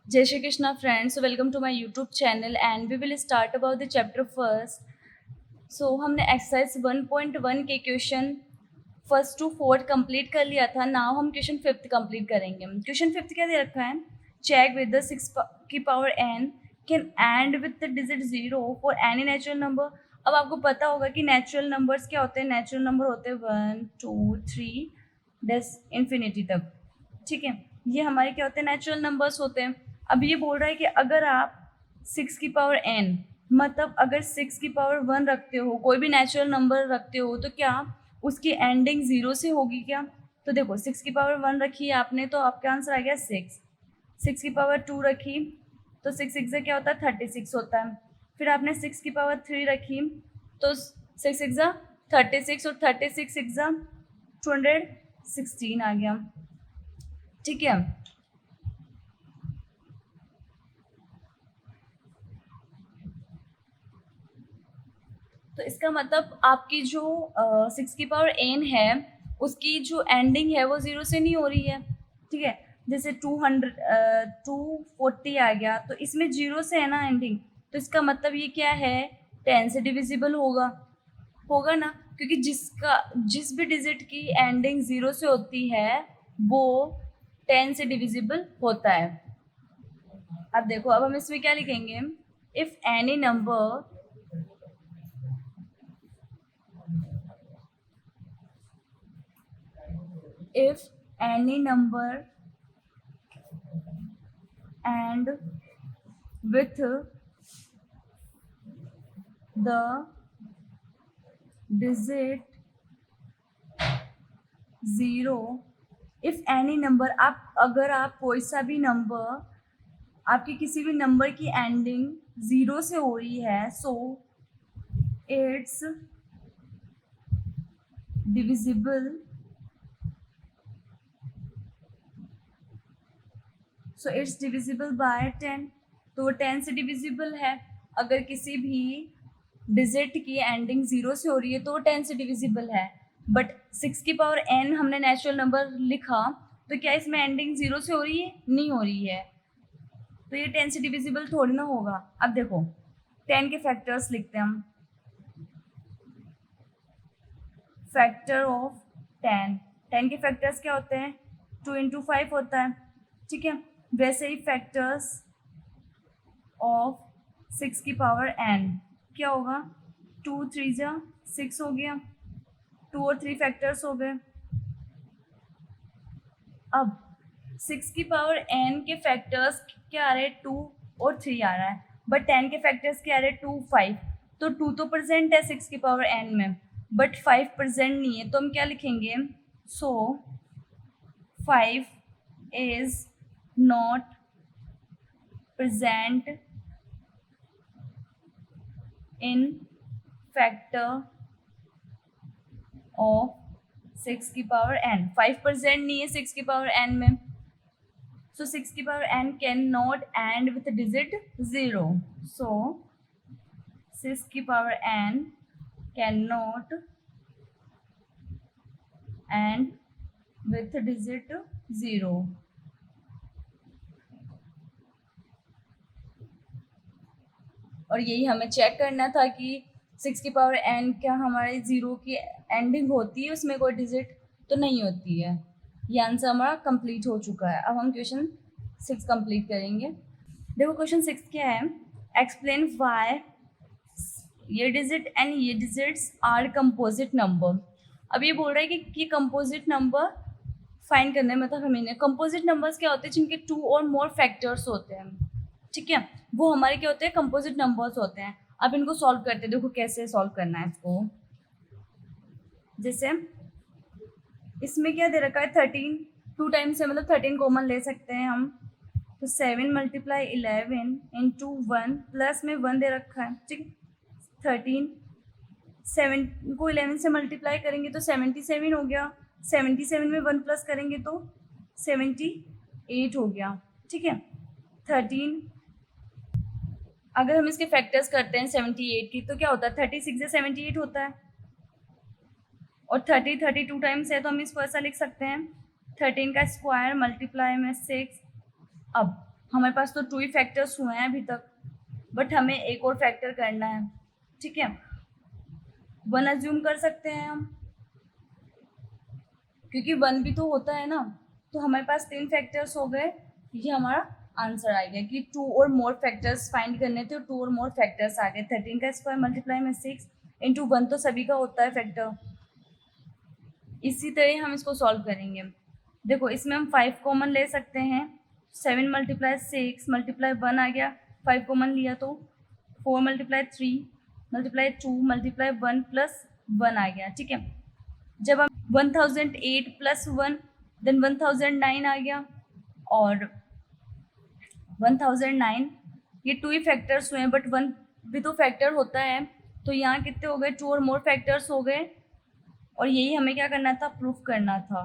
Jai Shri Krishna friends, so welcome to my YouTube channel and we will start about the chapter first. So हमने exercise 1.1 के question first to fourth complete कर लिया था. Now हम question fifth complete करेंगे. Question fifth क्या दे रखा है? चेक विद द 6 की power n can end with the digit 0 for any natural number. अब आपको पता होगा कि नेचुरल नंबर्स क्या होते हैं. नेचुरल नंबर होते हैं 1 2 3 डेस इन्फिनिटी तक. ठीक है, ये हमारे क्या होते हैं? नेचुरल नंबर्स होते हैं. अब ये बोल रहा है कि अगर आप 6 की पावर n मतलब अगर 6 की पावर 1 रखते हो, कोई भी नेचुरल नंबर रखते हो, तो क्या उसकी एंडिंग 0 से होगी क्या? तो देखो 6 की पावर 1 रखी है आपने तो आपका आंसर आ गया 6. 6 की पावर 2 रखी तो 6 6 से क्या होता है? 36 होता है. फिर आपने 6 की पावर 3 रखी तो 6 6 36 और 36 6 216 आ गया. ठीक है, तो इसका मतलब आपकी जो 6 की पावर n है उसकी जो एंडिंग है वो 0 से नहीं हो रही है. ठीक है, जैसे 240 आ गया तो इसमें 0 से है ना एंडिंग, तो इसका मतलब ये क्या है? 10 से डिविजिबल होगा. होगा ना, क्योंकि जिस भी डिजिट की एंडिंग 0 से होती है वो 10 से डिविजिबल होता है. अब देखो, अब हम इसमें क्या लिखेंगे? If any number if any number and with the digit 0, if any number, आप अगर आप कोई सा भी नंबर, आपके किसी भी नंबर की एंडिंग 0 से हो रही है, so it's divisible, so it's divisible by 10. तो वो 10 से डिविजिबल है. अगर किसी भी डिजिट की एंडिंग 0 से हो रही है तो वो 10 से डिविजिबल है. बट 6 की पावर n हमने नेचुरल नंबर लिखा तो क्या इसमें एंडिंग 0 से हो रही है? नहीं हो रही है, तो ये 10 से डिविजिबल थोड़ी ना होगा. अब देखो 10 के फैक्टर्स लिखते हैं हम. फैक्टर ऑफ 10, 10 के फैक्टर्स क्या होते हैं? 2 इंटू 5 होता है. ठीक है, वैसे ही फैक्टर्स ऑफ 6 की पावर n क्या होगा? 2 3 6 हो गया. 2 और 3 फैक्टर्स हो गए. अब 6 की पावर n के फैक्टर्स क्या आ रहे हैं? 2 और 3 आ रहा है. बट 10 के फैक्टर्स क्या आ रहे हैं? 2 5. तो 2 तो प्रेजेंट है 6 की पावर n में, बट 5 प्रेजेंट नहीं है. तो हम क्या लिखेंगे? सो 5 is not present in factor of 6 की पावर n. 5 प्रेजेंट नहीं है 6 की पावर n में, so 6 की power n cannot end with digit 0. So 6 की power n cannot end with digit 0. और यही हमें चेक करना था कि 6 की पावर n क्या हमारे 0 की एंडिंग होती है, उसमें कोई डिजिट तो नहीं होती है. ये आंसर हमारा कंप्लीट हो चुका है. अब हम क्वेश्चन 6 कंप्लीट करेंगे. देखो क्वेश्चन 6 क्या है? एक्सप्लेन वाई ये डिजिट एंड ये डिजिट्स आर कंपोजिट नंबर. अब ये बोल रहा है कि ये कंपोजिट नंबर फाइंड करने में, मतलब हमें कंपोजिट नंबर्स क्या होते हैं? जिनके 2 और मोर फैक्टर्स होते हैं. ठीक है, वो हमारे क्या होते हैं? कंपोजिट नंबर्स होते हैं. अब इनको सॉल्व करते हैं. देखो कैसे सॉल्व करना है इसको. जैसे इसमें क्या दे रखा है? 13. 2 टाइम्स से मतलब 13 कॉमन ले सकते हैं हम. तो 7 मल्टीप्लाई 11 इंटू 1 प्लस में 1 दे रखा है. ठीक, 13 7 को 11 से मल्टीप्लाई करेंगे तो 77 हो गया. 77 में 1 प्लस करेंगे तो 78 हो गया. ठीक है, 13 अगर हम इसके फैक्टर्स करते हैं 78 की तो क्या होता है? 36 से 78 होता है. और 32 टाइम्स है तो हम इसको ऐसा लिख सकते हैं 13 का स्क्वायर मल्टीप्लाई में 6. अब हमारे पास तो 2 ही फैक्टर्स हुए हैं अभी तक, बट हमें एक और फैक्टर करना है, ठीक है। 1 अज्यूम कर सकते हैं हम, क्योंकि 1 भी तो होता है ना। तो हमारे पास 3 फैक्टर्स हो गए, ये हमारा आंसर आ गया कि 2 और मोर फैक्टर्स फाइंड करने थे, 2 और मोर फैक्टर्स आ गए। 13 का स्क्वायर मल्टीप्लाई में 6 इंटू 1 तो सभी का होता है फैक्टर। इसी तरह हम इसको सॉल्व करेंगे। देखो इसमें हम 5 कॉमन ले सकते हैं, 7 मल्टीप्लाई 6 मल्टीप्लाई 1 आ गया, 5 कॉमन लिया तो 4 मल्टीप्लाई 3 मल्टीप्लाई 2 मल्टीप्लाई 1 प्लस 1 आ गया, ठीक है। जब हम 1008 प्लस 1 देन 1009 आ गया, और 1009 ये 2 ही फैक्टर्स हुए हैं, बट 1 भी तो फैक्टर होता है। तो यहाँ कितने हो गए, 2 और मोर फैक्टर्स हो गए, और यही हमें क्या करना था, प्रूफ करना था।